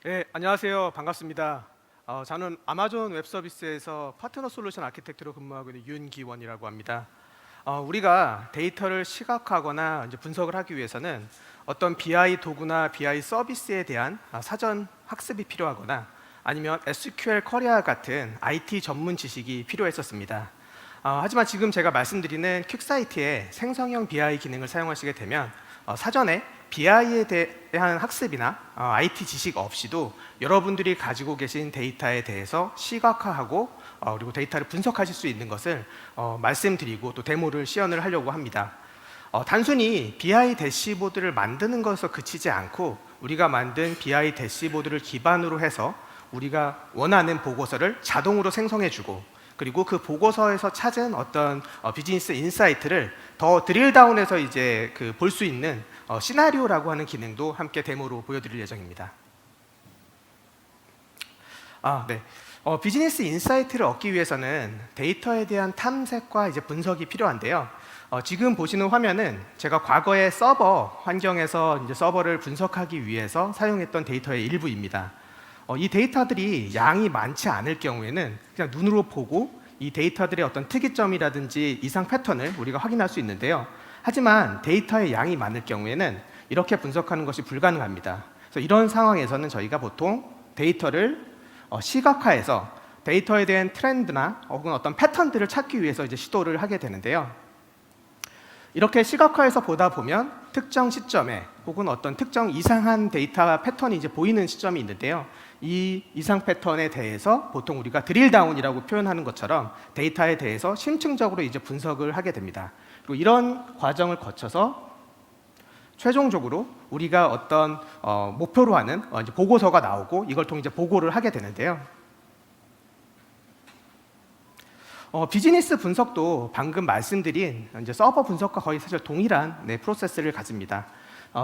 네, 안녕하세요. 반갑습니다. 저는 아마존 웹 서비스에서 파트너 솔루션 아키텍트로 근무하고 있는 윤기원이라고 합니다. 우리가 데이터를 시각화하거나 이제 분석을 하기 위해서는 어떤 BI 도구나 BI 서비스에 대한 사전 학습이 필요하거나 아니면 SQL 쿼리와 같은 IT 전문 지식이 필요했었습니다. 하지만 지금 제가 말씀드리는 퀵사이트의 생성형 BI 기능을 사용하시게 되면 사전에 BI에 대한 학습이나 IT 지식 없이도 여러분들이 가지고 계신 데이터에 대해서 시각화하고 그리고 데이터를 분석하실 수 있는 것을 말씀드리고 또 데모를 시연을 하려고 합니다. 단순히 BI 대시보드를 만드는 것에서 그치지 않고 우리가 만든 BI 대시보드를 기반으로 해서 우리가 원하는 보고서를 자동으로 생성해주고 그리고 그 보고서에서 찾은 어떤 비즈니스 인사이트를 더 드릴 다운해서 이제 볼 수 있는 시나리오라고 하는 기능도 함께 데모로 보여드릴 예정입니다. 네. 비즈니스 인사이트를 얻기 위해서는 데이터에 대한 탐색과 이제 분석이 필요한데요. 지금 보시는 화면은 제가 과거의 서버 환경에서 이제 서버를 분석하기 위해서 사용했던 데이터의 일부입니다. 이 데이터들이 양이 많지 않을 경우에는 그냥 눈으로 보고 이 데이터들의 어떤 특이점이라든지 이상 패턴을 우리가 확인할 수 있는데요. 하지만 데이터의 양이 많을 경우에는 이렇게 분석하는 것이 불가능합니다. 그래서 이런 상황에서는 저희가 보통 데이터를 시각화해서 데이터에 대한 트렌드나 혹은 어떤 패턴들을 찾기 위해서 이제 시도를 하게 되는데요. 이렇게 시각화해서 보다 보면 특정 시점에 혹은 어떤 특정 이상한 데이터 패턴이 이제 보이는 시점이 있는데요. 이 이상 패턴에 대해서 보통 우리가 드릴 다운이라고 표현하는 것처럼 데이터에 대해서 심층적으로 이제 분석을 하게 됩니다. 그리고 이런 과정을 거쳐서 최종적으로 우리가 어떤 목표로 하는 이제 보고서가 나오고 이걸 통해 이제 보고를 하게 되는데요. 비즈니스 분석도 방금 말씀드린 이제 서버 분석과 거의 사실 동일한 프로세스를 가집니다.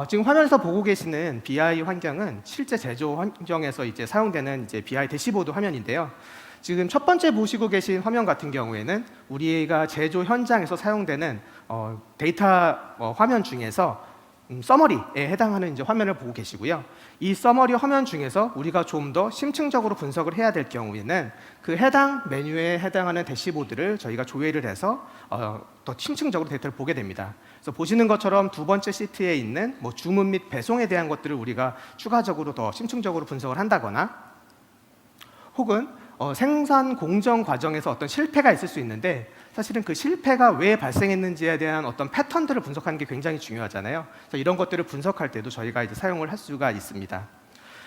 지금 화면에서 보고 계시는 BI 환경은 실제 제조 환경에서 이제 사용되는 이제 BI 대시보드 화면인데요. 지금 첫 번째 보시고 계신 화면 같은 경우에는 우리가 제조 현장에서 사용되는 데이터 화면 중에서 서머리에 해당하는 이제 화면을 보고 계시고요. 이 서머리 화면 중에서 우리가 좀 더 심층적으로 분석을 해야 될 경우에는 그 해당 메뉴에 해당하는 대시보드를 저희가 조회를 해서 더 심층적으로 데이터를 보게 됩니다. 그래서 보시는 것처럼 두 번째 시트에 있는 주문 및 배송에 대한 것들을 우리가 추가적으로 더 심층적으로 분석을 한다거나 혹은 생산 공정 과정에서 어떤 실패가 있을 수 있는데 사실은 그 실패가 왜 발생했는지에 대한 어떤 패턴들을 분석하는 게 굉장히 중요하잖아요. 그래서 이런 것들을 분석할 때도 저희가 이제 사용을 할 수가 있습니다.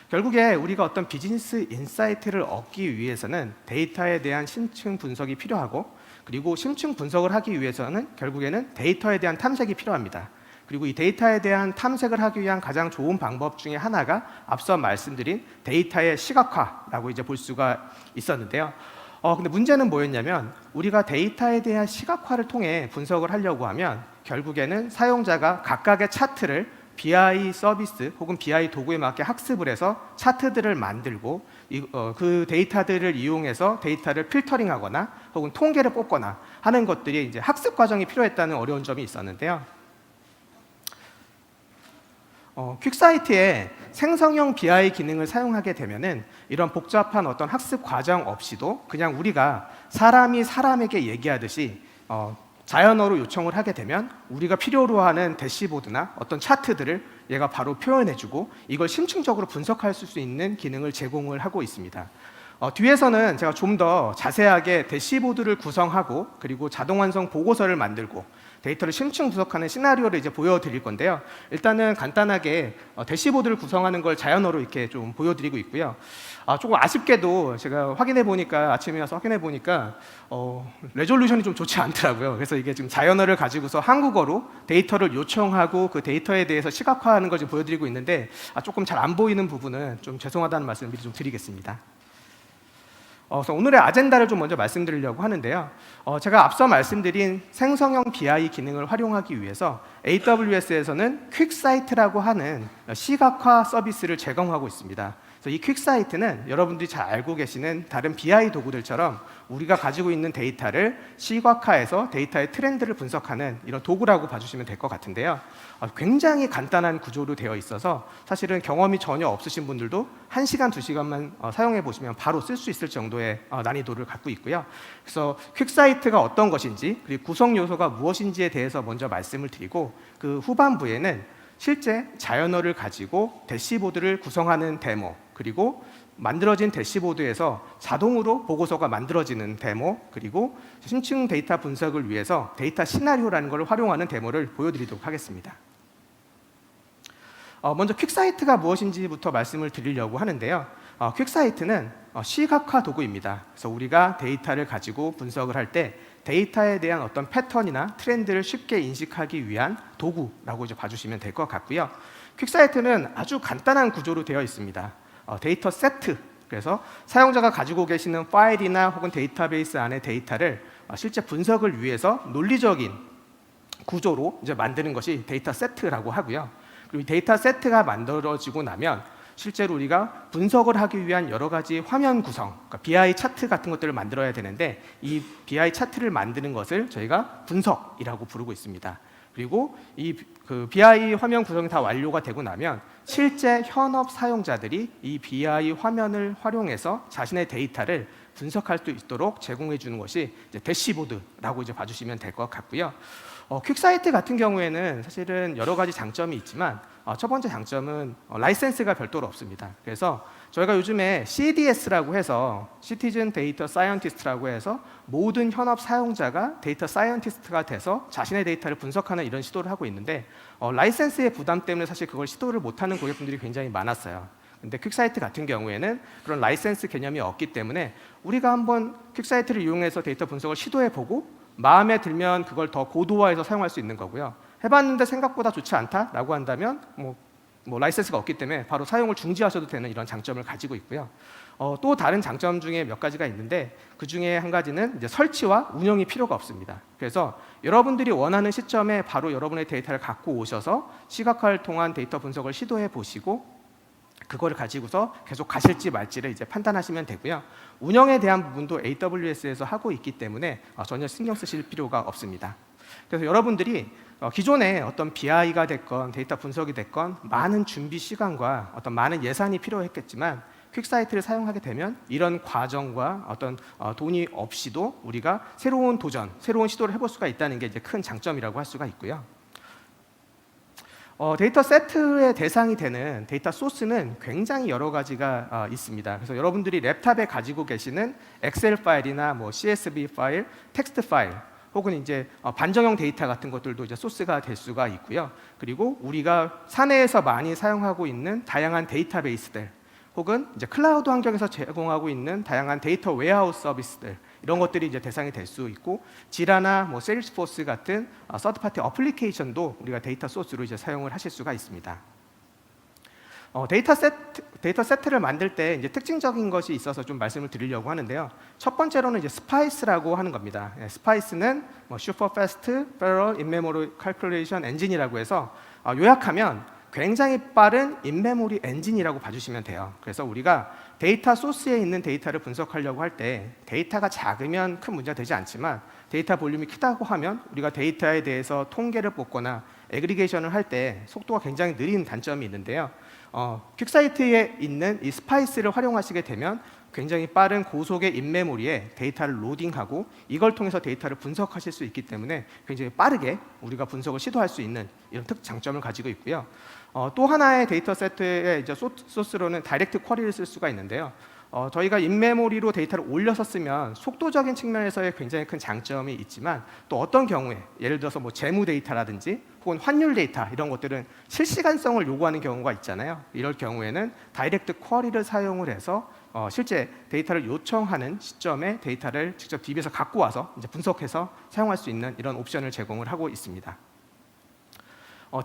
결국에 우리가 어떤 비즈니스 인사이트를 얻기 위해서는 데이터에 대한 심층 분석이 필요하고 그리고 심층 분석을 하기 위해서는 결국에는 데이터에 대한 탐색이 필요합니다. 그리고 이 데이터에 대한 탐색을 하기 위한 가장 좋은 방법 중에 하나가 앞서 말씀드린 데이터의 시각화라고 이제 볼 수가 있었는데요. 근데 문제는 뭐였냐면 우리가 데이터에 대한 시각화를 통해 분석을 하려고 하면 결국에는 사용자가 각각의 차트를 BI 서비스 혹은 BI 도구에 맞게 학습을 해서 차트들을 만들고 그 데이터들을 이용해서 데이터를 필터링하거나 혹은 통계를 뽑거나 하는 것들이 이제 학습 과정이 필요했다는 어려운 점이 있었는데요. 퀵사이트에 생성형 BI 기능을 사용하게 되면은 이런 복잡한 어떤 학습 과정 없이도 그냥 우리가 사람이 사람에게 얘기하듯이 자연어로 요청을 하게 되면 우리가 필요로 하는 대시보드나 어떤 차트들을 얘가 바로 표현해주고 이걸 심층적으로 분석할 수 있는 기능을 제공을 하고 있습니다. 뒤에서는 제가 좀 더 자세하게 대시보드를 구성하고 그리고 자동 완성 보고서를 만들고 데이터를 심층 분석하는 시나리오를 이제 보여드릴 건데요. 일단은 간단하게 대시보드를 구성하는 걸 자연어로 이렇게 좀 보여드리고 있고요. 조금 아쉽게도 제가 확인해 보니까 아침에 와서 확인해 보니까 레졸루션이 좀 좋지 않더라고요. 그래서 이게 지금 자연어를 가지고서 한국어로 데이터를 요청하고 그 데이터에 대해서 시각화하는 걸 지금 보여드리고 있는데 조금 잘 안 보이는 부분은 좀 죄송하다는 말씀을 미리 좀 드리겠습니다. 그래서 오늘의 아젠다를 좀 먼저 말씀드리려고 하는데요. 제가 앞서 말씀드린 생성형 BI 기능을 활용하기 위해서 AWS에서는 퀵사이트라고 하는 시각화 서비스를 제공하고 있습니다. 그래서 그래서 이 퀵사이트는 여러분들이 잘 알고 계시는 다른 BI 도구들처럼 우리가 가지고 있는 데이터를 시각화해서 데이터의 트렌드를 분석하는 이런 도구라고 봐주시면 될 것 같은데요. 굉장히 간단한 구조로 되어 있어서 사실은 경험이 전혀 없으신 분들도 1시간, 2시간만 사용해 보시면 바로 쓸 수 있을 정도의 난이도를 갖고 있고요. 그래서 퀵사이트가 어떤 것인지 그리고 구성 요소가 무엇인지에 대해서 먼저 말씀을 드리고 그 후반부에는 실제 자연어를 가지고 대시보드를 구성하는 데모, 그리고 만들어진 대시보드에서 자동으로 보고서가 만들어지는 데모, 그리고 심층 데이터 분석을 위해서 데이터 시나리오라는 걸 활용하는 데모를 보여드리도록 하겠습니다. 먼저 퀵사이트가 무엇인지부터 말씀을 드리려고 하는데요. 퀵사이트는 시각화 도구입니다. 그래서 우리가 데이터를 가지고 분석을 할 때 데이터에 대한 어떤 패턴이나 트렌드를 쉽게 인식하기 위한 도구라고 이제 봐주시면 될 것 같고요. 퀵사이트는 아주 간단한 구조로 되어 있습니다. 데이터 세트, 그래서 사용자가 가지고 계시는 파일이나 혹은 데이터베이스 안의 데이터를 실제 분석을 위해서 논리적인 구조로 이제 만드는 것이 데이터 세트라고 하고요. 그리고 이 데이터 세트가 만들어지고 나면 실제로 우리가 분석을 하기 위한 여러 가지 화면 구성, 그러니까 BI 차트 같은 것들을 만들어야 되는데 이 BI 차트를 만드는 것을 저희가 분석이라고 부르고 있습니다. 그리고 이 BI 화면 구성이 다 완료가 되고 나면 실제 현업 사용자들이 이 BI 화면을 활용해서 자신의 데이터를 분석할 수 있도록 제공해 주는 것이 이제 대시보드라고 이제 봐주시면 될 것 같고요. 퀵사이트 같은 경우에는 사실은 여러 가지 장점이 있지만 첫 번째 장점은 라이센스가 별도로 없습니다. 그래서 저희가 요즘에 CDS라고 해서 시티즌 데이터 사이언티스트라고 해서 모든 현업 사용자가 데이터 사이언티스트가 돼서 자신의 데이터를 분석하는 이런 시도를 하고 있는데 라이센스의 부담 때문에 사실 그걸 시도를 못하는 고객분들이 굉장히 많았어요. 근데 퀵사이트 같은 경우에는 그런 라이센스 개념이 없기 때문에 우리가 한번 퀵사이트를 이용해서 데이터 분석을 시도해보고 마음에 들면 그걸 더 고도화해서 사용할 수 있는 거고요. 해봤는데 생각보다 좋지 않다라고 한다면 뭐 라이센스가 없기 때문에 바로 사용을 중지하셔도 되는 이런 장점을 가지고 있고요. 또 다른 장점 중에 몇 가지가 있는데 그 중에 한 가지는 이제 설치와 운영이 필요가 없습니다. 그래서 여러분들이 원하는 시점에 바로 여러분의 데이터를 갖고 오셔서 시각화를 통한 데이터 분석을 시도해 보시고 그거를 가지고서 계속 가실지 말지를 이제 판단하시면 되고요. 운영에 대한 부분도 AWS에서 하고 있기 때문에 전혀 신경 쓰실 필요가 없습니다. 그래서 여러분들이 기존에 어떤 BI가 됐건 데이터 분석이 됐건 많은 준비 시간과 어떤 많은 예산이 필요했겠지만 퀵사이트를 사용하게 되면 이런 과정과 어떤 돈이 없이도 우리가 새로운 도전, 새로운 시도를 해볼 수가 있다는 게 이제 큰 장점이라고 할 수가 있고요. 데이터 세트의 대상이 되는 데이터 소스는 굉장히 여러 가지가 있습니다. 그래서 여러분들이 랩탑에 가지고 계시는 엑셀 파일이나 뭐 CSV 파일, 텍스트 파일, 혹은 이제 반정형 데이터 같은 것들도 이제 소스가 될 수가 있고요. 그리고 우리가 사내에서 많이 사용하고 있는 다양한 데이터베이스들, 혹은 이제 클라우드 환경에서 제공하고 있는 다양한 데이터 웨어하우스 서비스들, 이런 것들이 이제 대상이 될 수 있고, 지라나 뭐 세일스포스 같은 서드 파티 어플리케이션도 우리가 데이터 소스로 이제 사용을 하실 수가 있습니다. 데이터 세트를 만들 때 이제 특징적인 것이 있어서 좀 말씀을 드리려고 하는데요. 첫 번째로는 이제 스파이스라고 하는 겁니다. 스파이스는 뭐 슈퍼 패스트 패러럴 인메모리 칼큘레이션 엔진이라고 해서 요약하면 굉장히 빠른 인메모리 엔진이라고 봐주시면 돼요. 그래서 우리가 데이터 소스에 있는 데이터를 분석하려고 할 때 데이터가 작으면 큰 문제가 되지 않지만 데이터 볼륨이 크다고 하면 우리가 데이터에 대해서 통계를 뽑거나 애그리게이션을 할 때 속도가 굉장히 느린 단점이 있는데요. 퀵사이트에 있는 이 스파이스를 활용하시게 되면 굉장히 빠른 고속의 인메모리에 데이터를 로딩하고 이걸 통해서 데이터를 분석하실 수 있기 때문에 굉장히 빠르게 우리가 분석을 시도할 수 있는 이런 특장점을 가지고 있고요. 또 하나의 데이터 세트의 이제 소스로는 다이렉트 쿼리를 쓸 수가 있는데요. 저희가 인메모리로 데이터를 올려서 쓰면 속도적인 측면에서의 굉장히 큰 장점이 있지만 또 어떤 경우에 예를 들어서 뭐 재무 데이터라든지 혹은 환율 데이터 이런 것들은 실시간성을 요구하는 경우가 있잖아요. 이럴 경우에는 다이렉트 쿼리를 사용을 해서 실제 데이터를 요청하는 시점에 데이터를 직접 DB에서 갖고 와서 이제 분석해서 사용할 수 있는 이런 옵션을 제공을 하고 있습니다.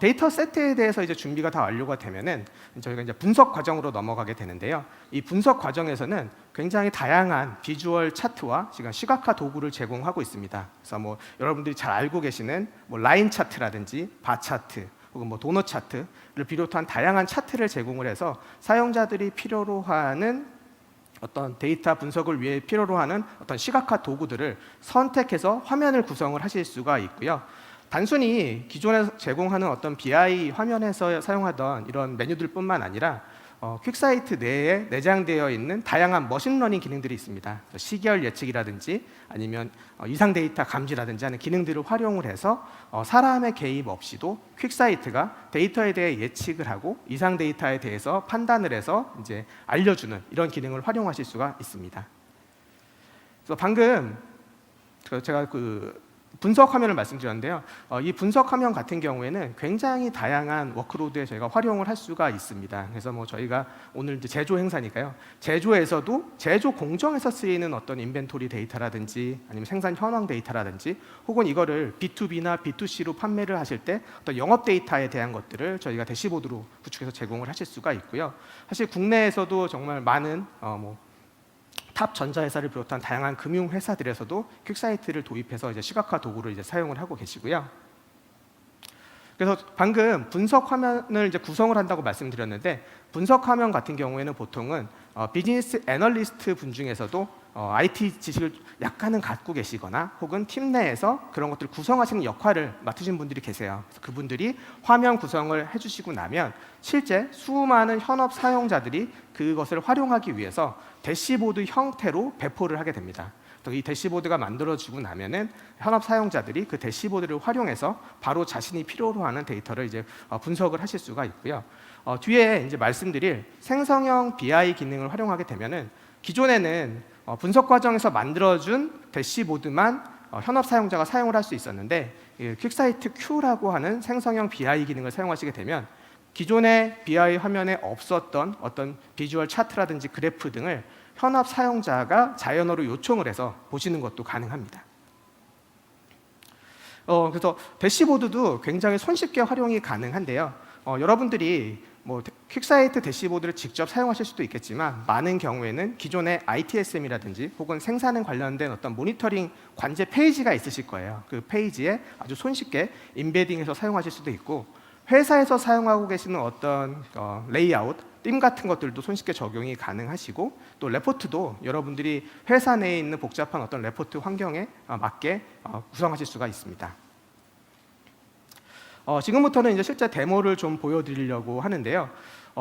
데이터 세트에 대해서 이제 준비가 다 완료가 되면은 저희가 이제 분석 과정으로 넘어가게 되는데요. 이 분석 과정에서는 굉장히 다양한 비주얼 차트와 시각화 도구를 제공하고 있습니다. 그래서 뭐 여러분들이 잘 알고 계시는 뭐 라인 차트라든지 바 차트, 혹은 뭐 도넛 차트를 비롯한 다양한 차트를 제공을 해서 사용자들이 필요로 하는 어떤 데이터 분석을 위해 필요로 하는 어떤 시각화 도구들을 선택해서 화면을 구성을 하실 수가 있고요. 단순히 기존에 제공하는 어떤 BI 화면에서 사용하던 이런 메뉴들뿐만 아니라 퀵사이트 내에 내장되어 있는 다양한 머신러닝 기능들이 있습니다. 시계열 예측이라든지 아니면 이상 데이터 감지라든지 하는 기능들을 활용을 해서 사람의 개입 없이도 퀵사이트가 데이터에 대해 예측을 하고 이상 데이터에 대해서 판단을 해서 이제 알려주는 이런 기능을 활용하실 수가 있습니다. 그래서 방금 제가 분석 화면을 말씀드렸는데요. 이 분석 화면 같은 경우에는 굉장히 다양한 워크로드에 저희가 활용을 할 수가 있습니다. 그래서 뭐 저희가 오늘 이제 제조 행사니까요. 제조에서도 제조 공정에서 쓰이는 어떤 인벤토리 데이터라든지 아니면 생산 현황 데이터라든지 혹은 이거를 B2B나 B2C로 판매를 하실 때 어떤 영업 데이터에 대한 것들을 저희가 대시보드로 구축해서 제공을 하실 수가 있고요. 사실 국내에서도 정말 많은 탑 전자회사를 비롯한 다양한 금융회사들에서도 퀵사이트를 도입해서 이제 시각화 도구를 이제 사용을 하고 계시고요. 그래서 방금 분석 화면을 이제 구성을 한다고 말씀드렸는데 분석 화면 같은 경우에는 보통은 비즈니스 애널리스트 분 중에서도 IT 지식을 약간은 갖고 계시거나 혹은 팀 내에서 그런 것들을 구성하시는 역할을 맡으신 분들이 계세요. 그래서 그분들이 화면 구성을 해주시고 나면 실제 수많은 현업 사용자들이 그것을 활용하기 위해서 대시보드 형태로 배포를 하게 됩니다. 이 대시보드가 만들어지고 나면은 현업 사용자들이 그 대시보드를 활용해서 바로 자신이 필요로 하는 데이터를 이제 분석을 하실 수가 있고요. 뒤에 이제 말씀드릴 생성형 BI 기능을 활용하게 되면은 기존에는 분석 과정에서 만들어준 대시보드만 현업 사용자가 사용을 할 수 있었는데 퀵사이트 Q라고 하는 생성형 BI 기능을 사용하시게 되면 기존의 BI 화면에 없었던 어떤 비주얼 차트라든지 그래프 등을 현업 사용자가 자연어로 요청을 해서 보시는 것도 가능합니다. 그래서 대시보드도 굉장히 손쉽게 활용이 가능한데요. 여러분들이 뭐 퀵사이트 대시보드를 직접 사용하실 수도 있겠지만 많은 경우에는 기존의 ITSM이라든지 혹은 생산에 관련된 어떤 모니터링 관제 페이지가 있으실 거예요. 그 페이지에 아주 손쉽게 인베딩해서 사용하실 수도 있고 회사에서 사용하고 계시는 어떤 레이아웃, 띵 같은 것들도 손쉽게 적용이 가능하시고 또 레포트도 여러분들이 회사 내에 있는 복잡한 어떤 레포트 환경에 맞게 구성하실 수가 있습니다. 지금부터는 이제 실제 데모를 좀 보여드리려고 하는데요.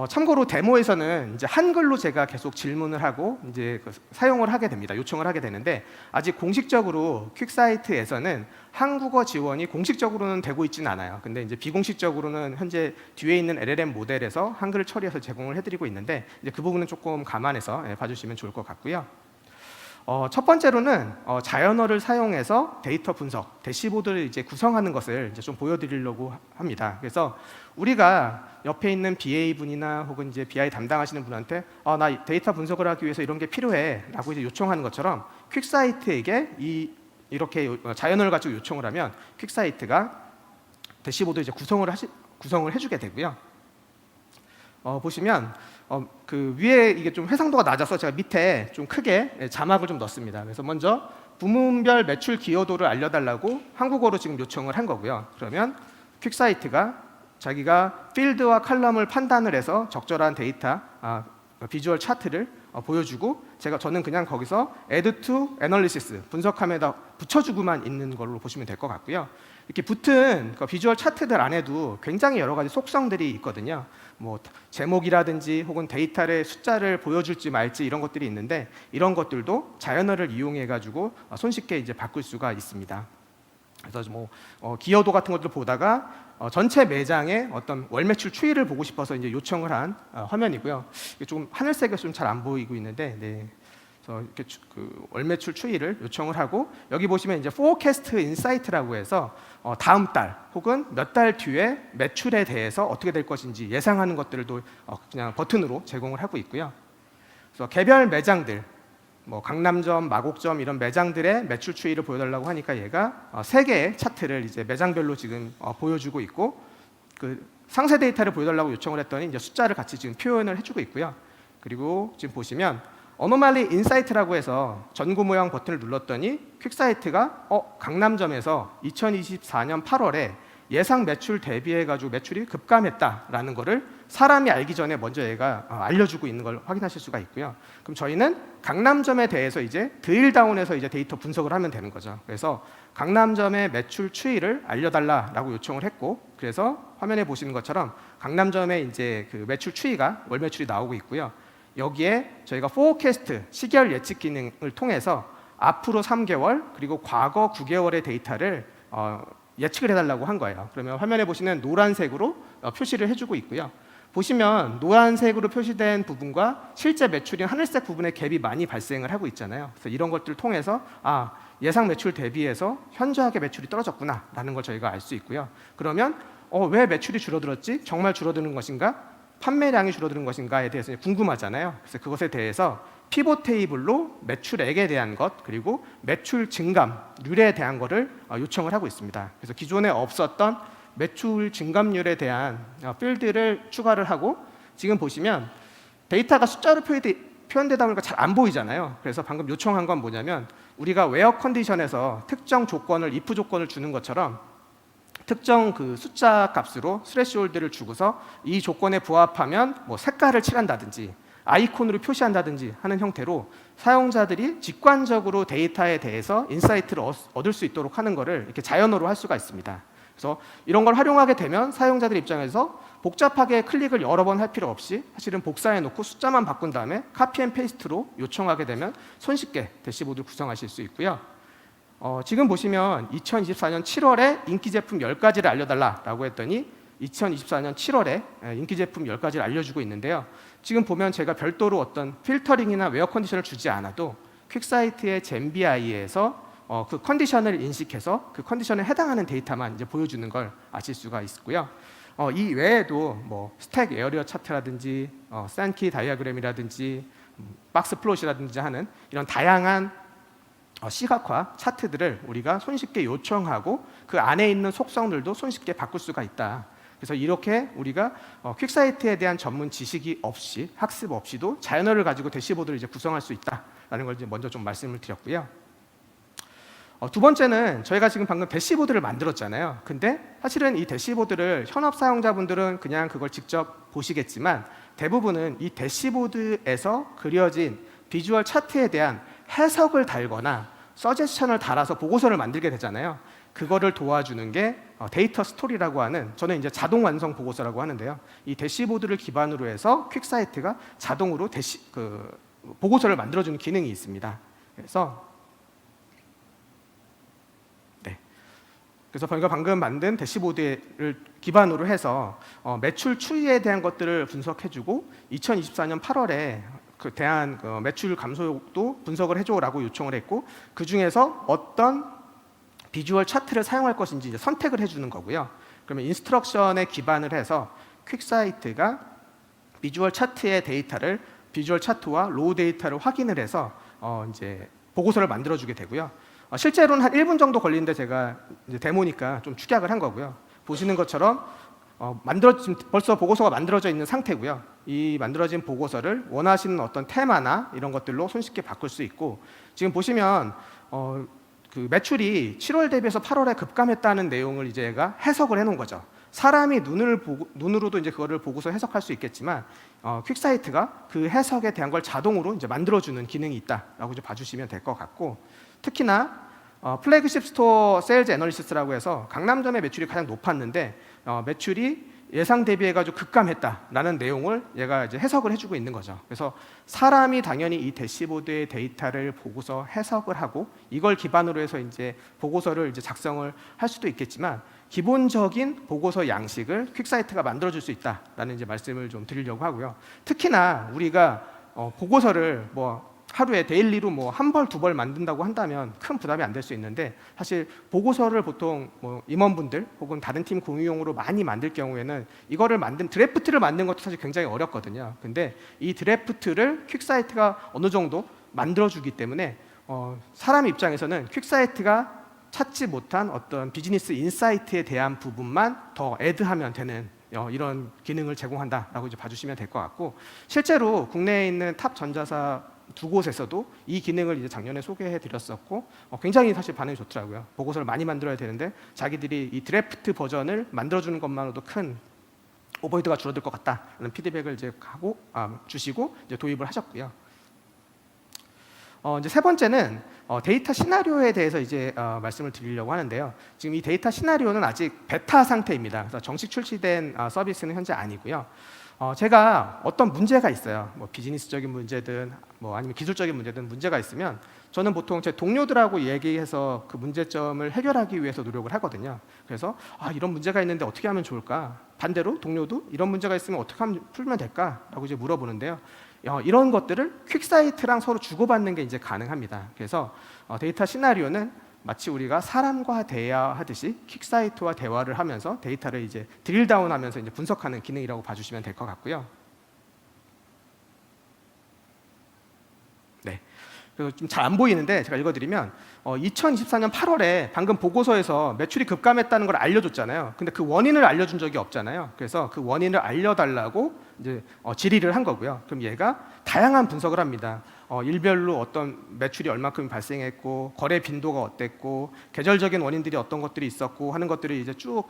참고로 데모에서는 이제 한글로 제가 계속 질문을 하고 이제 사용을 하게 됩니다. 요청을 하게 되는데 아직 공식적으로 퀵사이트에서는 한국어 지원이 공식적으로는 되고 있지는 않아요. 근데 이제 비공식적으로는 현재 뒤에 있는 LLM 모델에서 한글을 처리해서 제공을 해드리고 있는데 이제 그 부분은 조금 감안해서 봐주시면 좋을 것 같고요. 첫 번째로는 자연어를 사용해서 데이터 분석, 대시보드를 이제 구성하는 것을 이제 좀 보여드리려고 합니다. 그래서 우리가 옆에 있는 BA 분이나 혹은 이제 BI 담당하시는 분한테 나 데이터 분석을 하기 위해서 이런 게 필요해라고 이제 요청하는 것처럼 퀵사이트에게 이렇게 자연어를 가지고 요청을 하면 퀵사이트가 대시보드 이제 구성을 해주게 되고요. 보시면 그 위에 이게 좀 해상도가 낮아서 제가 밑에 좀 크게 자막을 좀 넣습니다. 그래서 먼저 부문별 매출 기여도를 알려달라고 한국어로 지금 요청을 한 거고요. 그러면 퀵사이트가 자기가 필드와 칼럼을 판단을 해서 적절한 데이터, 비주얼 차트를 보여주고 저는 그냥 거기서 add to analysis, 분석함에다 붙여주고만 있는 걸로 보시면 될 것 같고요. 이렇게 붙은 비주얼 차트들 안에도 굉장히 여러 가지 속성들이 있거든요. 뭐 제목이라든지 혹은 데이터의 숫자를 보여줄지 말지 이런 것들이 있는데 이런 것들도 자연어를 이용해 가지고 손쉽게 이제 바꿀 수가 있습니다. 그래서 뭐 기여도 같은 것들 보다가 전체 매장의 어떤 월 매출 추이를 보고 싶어서 이제 요청을 한 화면이고요. 좀 하늘색에서 좀 잘 안 보이고 있는데, 네. 그래서 이렇게 월 매출 추이를 요청을 하고 여기 보시면 이제 forecast insight라고 해서 다음 달 혹은 몇 달 뒤에 매출에 대해서 어떻게 될 것인지 예상하는 것들도 그냥 버튼으로 제공을 하고 있고요. 그래서 개별 매장들 뭐 강남점, 마곡점 이런 매장들의 매출 추이를 보여달라고 하니까 얘가 3개의 차트를 이제 매장별로 지금 보여주고 있고 그 상세 데이터를 보여달라고 요청을 했더니 이제 숫자를 같이 지금 표현을 해주고 있고요. 그리고 지금 보시면 어노말리 인사이트라고 해서 전구 모양 버튼을 눌렀더니 퀵사이트가 강남점에서 2024년 8월에 예상 매출 대비해 가지고 매출이 급감했다라는 거를 사람이 알기 전에 먼저 얘가 알려주고 있는 걸 확인하실 수가 있고요. 그럼 저희는 강남점에 대해서 이제 드릴다운해서 이제 데이터 분석을 하면 되는 거죠. 그래서 강남점의 매출 추이를 알려달라라고 요청을 했고, 그래서 화면에 보시는 것처럼 강남점의 이제 그 매출 추이가 월 매출이 나오고 있고요. 여기에 저희가 포캐스트 시계열 예측 기능을 통해서 앞으로 3개월 그리고 과거 9개월의 데이터를 예측을 해달라고 한 거예요. 그러면 화면에 보시는 노란색으로 표시를 해주고 있고요. 보시면 노란색으로 표시된 부분과 실제 매출인 하늘색 부분의 갭이 많이 발생을 하고 있잖아요. 그래서 이런 것들을 통해서 예상 매출 대비해서 현저하게 매출이 떨어졌구나라는 걸 저희가 알 수 있고요. 그러면 왜 매출이 줄어들었지? 정말 줄어드는 것인가? 판매량이 줄어드는 것인가에 대해서 궁금하잖아요. 그래서 그것에 대해서 피봇 테이블로 매출액에 대한 것 그리고 매출 증감률에 대한 것을 요청을 하고 있습니다. 그래서 기존에 없었던 매출 증감률에 대한 필드를 추가를 하고, 지금 보시면 데이터가 숫자로 표현되다 보니까 잘 안 보이잖아요. 그래서 방금 요청한 건 뭐냐면, 우리가 웨어 컨디션에서 특정 조건을 if 조건을 주는 것처럼 특정 그 숫자 값으로 스레시홀드를 주고서 이 조건에 부합하면 뭐 색깔을 칠한다든지 아이콘으로 표시한다든지 하는 형태로 사용자들이 직관적으로 데이터에 대해서 인사이트를 얻을 수 있도록 하는 것을 이렇게 자연어로 할 수가 있습니다. 그래서 이런 걸 활용하게 되면 사용자들 입장에서 복잡하게 클릭을 여러 번 할 필요 없이 사실은 복사해 놓고 숫자만 바꾼 다음에 카피 앤 페이스트로 요청하게 되면 손쉽게 대시보드를 구성하실 수 있고요. 지금 보시면 2024년 7월에 인기 제품 10가지를 알려달라고 했더니 2024년 7월에 인기 제품 10가지를 알려주고 있는데요. 지금 보면 제가 별도로 어떤 필터링이나 웨어 컨디션을 주지 않아도 퀵사이트의 젠비아이에서 그 컨디션을 인식해서 그 컨디션에 해당하는 데이터만 이제 보여주는 걸 아실 수가 있고요. 이 외에도 뭐 스택 에어리어 차트라든지 산키 다이어그램이라든지 박스 플롯이라든지 하는 이런 다양한 시각화 차트들을 우리가 손쉽게 요청하고 그 안에 있는 속성들도 손쉽게 바꿀 수가 있다. 그래서 이렇게 우리가 퀵사이트에 대한 전문 지식이 없이 학습 없이도 자연어를 가지고 대시보드를 이제 구성할 수 있다라는 걸 이제 먼저 좀 말씀을 드렸고요. 두 번째는 저희가 지금 방금 대시보드를 만들었잖아요. 근데 사실은 이 대시보드를 현업 사용자분들은 그냥 그걸 직접 보시겠지만 대부분은 이 대시보드에서 그려진 비주얼 차트에 대한 해석을 달거나 서제션을 달아서 보고서를 만들게 되잖아요. 그거를 도와주는 게 데이터 스토리라고 하는, 저는 이제 자동 완성 보고서라고 하는데요. 이 대시보드를 기반으로 해서 퀵사이트가 자동으로 보고서를 만들어주는 기능이 있습니다. 그래서 저희가 방금 만든 대시보드를 기반으로 해서 매출 추이에 대한 것들을 분석해주고 2024년 8월에 그 대한 매출 감소도 분석을 해줘라고 요청을 했고, 그 중에서 어떤 비주얼 차트를 사용할 것인지 이제 선택을 해주는 거고요. 그러면 인스트럭션에 기반을 해서 퀵사이트가 비주얼 차트의 데이터를 비주얼 차트와 로우 데이터를 확인을 해서 이제 보고서를 만들어주게 되고요. 실제로는 한 1분 정도 걸리는데 제가 이제 데모니까 좀 축약을 한 거고요. 보시는 것처럼 지금 벌써 보고서가 만들어져 있는 상태고요. 이 만들어진 보고서를 원하시는 어떤 테마나 이런 것들로 손쉽게 바꿀 수 있고, 지금 보시면 그 매출이 7월 대비해서 8월에 급감했다는 내용을 이제 얘가 해석을 해놓은 거죠. 사람이 눈으로도 이제 그거를 보고서 해석할 수 있겠지만 퀵사이트가 그 해석에 대한 걸 자동으로 이제 만들어주는 기능이 있다라고 이제 봐주시면 될 것 같고, 특히나 플래그십 스토어 세일즈 애널리시스라고 해서 강남점의 매출이 가장 높았는데 매출이 예상 대비해가지고 급감했다라는 내용을 얘가 이제 해석을 해주고 있는 거죠. 그래서 사람이 당연히 이 대시보드의 데이터를 보고서 해석을 하고 이걸 기반으로 해서 이제 보고서를 이제 작성을 할 수도 있겠지만 기본적인 보고서 양식을 퀵사이트가 만들어줄 수 있다라는 이제 말씀을 좀 드리려고 하고요. 특히나 우리가 보고서를 뭐 하루에 데일리로 뭐 한 벌, 두 벌 만든다고 한다면 큰 부담이 안 될 수 있는데, 사실 보고서를 보통 뭐 임원분들 혹은 다른 팀 공유용으로 많이 만들 경우에는 이거를 드래프트를 만든 것도 사실 굉장히 어렵거든요. 근데 이 드래프트를 퀵사이트가 어느 정도 만들어주기 때문에 사람 입장에서는 퀵사이트가 찾지 못한 어떤 비즈니스 인사이트에 대한 부분만 더 애드하면 되는 이런 기능을 제공한다라고 이제 봐주시면 될 것 같고, 실제로 국내에 있는 탑 전자사 두 곳에서도 이 기능을 이제 작년에 소개해드렸었고 굉장히 사실 반응이 좋더라고요. 보고서를 많이 만들어야 되는데 자기들이 이 드래프트 버전을 만들어주는 것만으로도 큰 오버헤드가 줄어들 것 같다라는 피드백을 이제 주시고 이제 도입을 하셨고요. 이제 세 번째는 데이터 시나리오에 대해서 이제 말씀을 드리려고 하는데요. 지금 이 데이터 시나리오는 아직 베타 상태입니다. 그래서 정식 출시된 서비스는 현재 아니고요. 제가 어떤 문제가 있어요. 뭐 비즈니스적인 문제든 뭐 아니면 기술적인 문제든 문제가 있으면 저는 보통 제 동료들하고 얘기해서 그 문제점을 해결하기 위해서 노력을 하거든요. 그래서 이런 문제가 있는데 어떻게 하면 좋을까? 반대로 동료도 이런 문제가 있으면 어떻게 하면 풀면 될까?라고 이제 물어보는데요. 이런 것들을 퀵사이트랑 서로 주고받는 게 이제 가능합니다. 그래서 데이터 시나리오는 마치 우리가 사람과 대화하듯이 퀵사이트와 대화를 하면서 데이터를 이제 드릴다운하면서 이제 분석하는 기능이라고 봐주시면 될 것 같고요. 네. 좀 잘 안 보이는데 제가 읽어드리면 2024년 8월에 방금 보고서에서 매출이 급감했다는 걸 알려줬잖아요. 근데 그 원인을 알려준 적이 없잖아요. 그래서 그 원인을 알려달라고 이제 질의를 한 거고요. 그럼 얘가 다양한 분석을 합니다. 일별로 어떤 매출이 얼마큼 발생했고 거래 빈도가 어땠고 계절적인 원인들이 어떤 것들이 있었고 하는 것들을 이제 쭉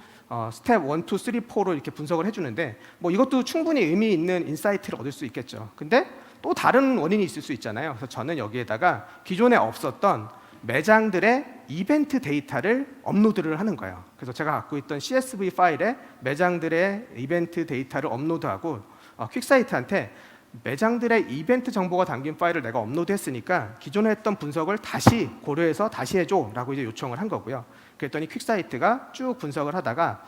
스텝 1, 2, 3, 4로 이렇게 분석을 해주는데 뭐 이것도 충분히 의미 있는 인사이트를 얻을 수 있겠죠. 근데 또 다른 원인이 있을 수 있잖아요. 그래서 저는 여기에다가 기존에 없었던 매장들의 이벤트 데이터를 업로드를 하는 거예요. 그래서 제가 갖고 있던 CSV 파일에 매장들의 이벤트 데이터를 업로드하고 퀵사이트한테 매장들의 이벤트 정보가 담긴 파일을 내가 업로드했으니까 기존에 했던 분석을 다시 고려해서 다시 해줘라고 이제 요청을 한 거고요. 그랬더니 퀵사이트가 쭉 분석을 하다가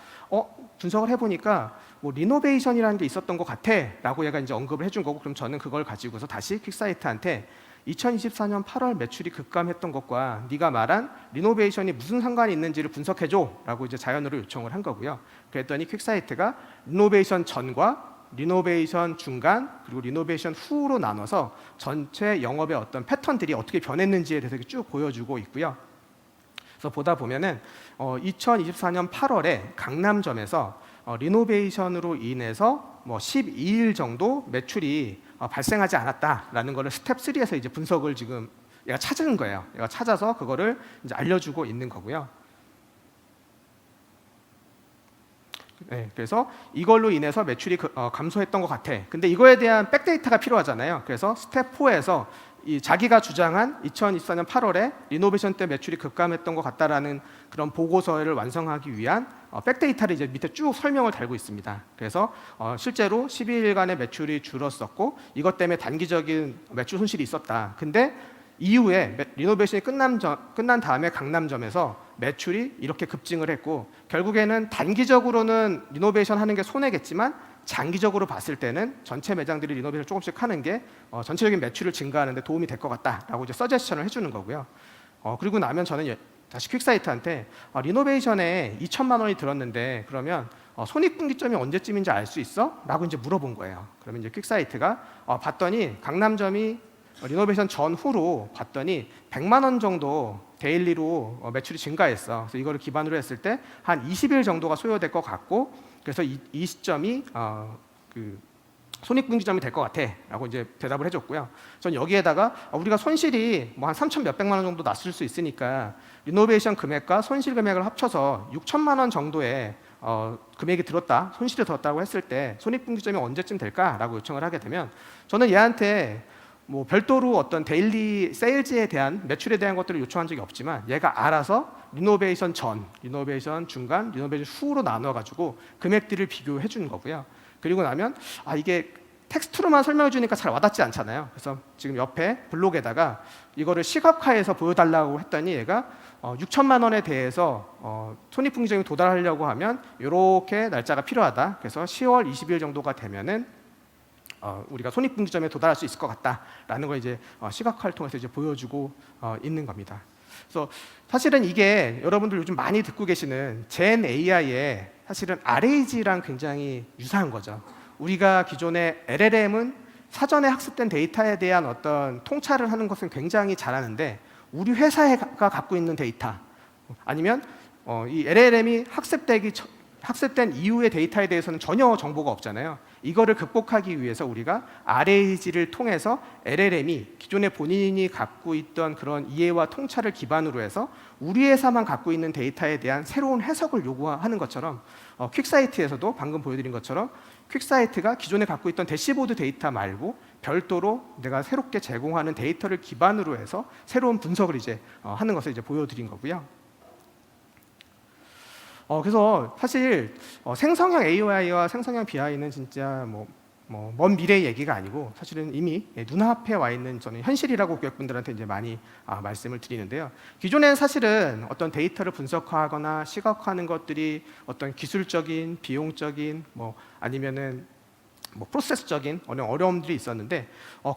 분석을 해보니까 뭐 리노베이션이라는 게 있었던 것 같아라고 얘가 이제 언급을 해준 거고, 그럼 저는 그걸 가지고서 다시 퀵사이트한테 2024년 8월 매출이 급감했던 것과 네가 말한 리노베이션이 무슨 상관이 있는지를 분석해줘라고 이제 자연으로 요청을 한 거고요. 그랬더니 퀵사이트가 리노베이션 전과 리노베이션 중간 그리고 리노베이션 후로 나눠서 전체 영업의 어떤 패턴들이 어떻게 변했는지에 대해서 쭉 보여주고 있고요. 그래서 보다 보면은 2024년 8월에 강남점에서 리노베이션으로 인해서 뭐 12일 정도 매출이 발생하지 않았다라는 거를 스텝 3에서 이제 분석을 지금 얘가 찾은 거예요. 얘가 찾아서 그거를 이제 알려주고 있는 거고요. 네, 그래서 이걸로 인해서 매출이 감소했던 것 같아. 근데 이거에 대한 백데이터가 필요하잖아요. 그래서 스텝 4에서 자기가 주장한 2024년 8월에 리노베이션 때 매출이 급감했던 것 같다라는 그런 보고서를 완성하기 위한 백데이터를 이제 밑에 쭉 설명을 달고 있습니다. 그래서 실제로 12일간의 매출이 줄었었고 이것 때문에 단기적인 매출 손실이 있었다. 근데 이후에 리노베이션이 끝난 다음에 강남점에서 매출이 이렇게 급증을 했고 결국에는 단기적으로는 리노베이션 하는 게 손해겠지만 장기적으로 봤을 때는 전체 매장들이 리노베이션 조금씩 하는 게 전체적인 매출을 증가하는 데 도움이 될 것 같다라고 이제 서제션을 해주는 거고요. 그리고 나면 저는 다시 퀵사이트한테 리노베이션에 2천만 원이 들었는데 그러면 손익분기점이 언제쯤인지 알 수 있어? 라고 이제 물어본 거예요. 그러면 이제 퀵사이트가 봤더니 강남점이 리노베이션 전후로 봤더니 100만 원 정도 데일리로 매출이 증가했어. 그래서 이거를 기반으로 했을 때 한 20일 정도가 소요될 것 같고 그래서 이 시점이 그 손익분기점이 될 것 같아라고 이제 대답을 해줬고요. 전 여기에다가 우리가 손실이 뭐 한 3천 몇백만 원 정도 났을 수 있으니까 리노베이션 금액과 손실 금액을 합쳐서 6천만 원 정도의 금액이 들었다, 손실이 들었다고 했을 때 손익분기점이 언제쯤 될까라고 요청을 하게 되면 저는 얘한테 뭐 별도로 어떤 데일리 세일즈에 대한 매출에 대한 것들을 요청한 적이 없지만 얘가 알아서 리노베이션 전, 리노베이션 중간, 리노베이션 후로 나눠가지고 금액들을 비교해 주는 거고요. 그리고 나면 이게 텍스트로만 설명해 주니까 잘 와닿지 않잖아요. 그래서 지금 옆에 블록에다가 이거를 시각화해서 보여달라고 했더니 얘가 6천만 원에 대해서 손익분기점이 도달하려고 하면 이렇게 날짜가 필요하다. 그래서 10월 20일 정도가 되면은 우리가 손익분기점에 도달할 수 있을 것 같다라는 걸 이제 시각화를 통해서 이제 보여주고 있는 겁니다. 그래서 사실은 이게 여러분들 요즘 많이 듣고 계시는 젠 AI의 사실은 RAG랑 굉장히 유사한 거죠. 우리가 기존의 LLM은 사전에 학습된 데이터에 대한 어떤 통찰을 하는 것은 굉장히 잘하는데 우리 회사가 갖고 있는 데이터 아니면 이 LLM이 학습되기 학습된 이후의 데이터에 대해서는 전혀 정보가 없잖아요. 이거를 극복하기 위해서 우리가 RAG를 통해서 LLM이 기존에 본인이 갖고 있던 그런 이해와 통찰을 기반으로 해서 우리 회사만 갖고 있는 데이터에 대한 새로운 해석을 요구하는 것처럼 퀵사이트에서도 방금 보여드린 것처럼 퀵사이트가 기존에 갖고 있던 대시보드 데이터 말고 별도로 내가 새롭게 제공하는 데이터를 기반으로 해서 새로운 분석을 이제 하는 것을 이제 보여드린 거고요. 그래서 사실 생성형 AI와 생성형 BI는 진짜 먼 미래의 얘기가 아니고 사실은 이미 눈앞에 와 있는 저는 현실이라고 고객분들한테 이제 많이 말씀을 드리는데요. 기존에는 사실은 어떤 데이터를 분석하거나 시각화하는 것들이 어떤 기술적인, 비용적인, 아니면은 프로세스적인 어려움들이 있었는데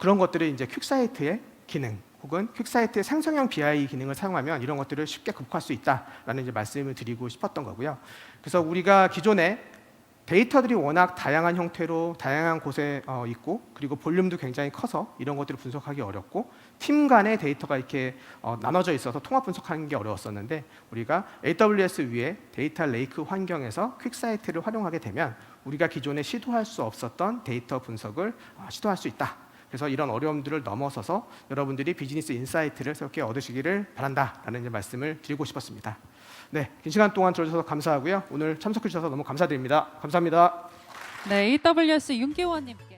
그런 것들을 이제 퀵사이트의 기능 혹은 퀵사이트의 생성형 BI 기능을 사용하면 이런 것들을 쉽게 극복할 수 있다라는 이제 말씀을 드리고 싶었던 거고요. 그래서 우리가 기존에 데이터들이 워낙 다양한 형태로 다양한 곳에 있고 그리고 볼륨도 굉장히 커서 이런 것들을 분석하기 어렵고 팀 간의 데이터가 이렇게 나눠져 있어서 통합 분석하는 게 어려웠었는데 우리가 AWS 위에 데이터 레이크 환경에서 퀵사이트를 활용하게 되면 우리가 기존에 시도할 수 없었던 데이터 분석을 시도할 수 있다. 그래서 이런 어려움들을 넘어서서 여러분들이 비즈니스 인사이트를 새롭게 얻으시기를 바란다라는 이제 말씀을 드리고 싶었습니다. 네, 긴 시간 동안 들어주셔서 감사하고요. 오늘 참석해 주셔서 너무 감사드립니다. 감사합니다. 네, AWS 윤기호님께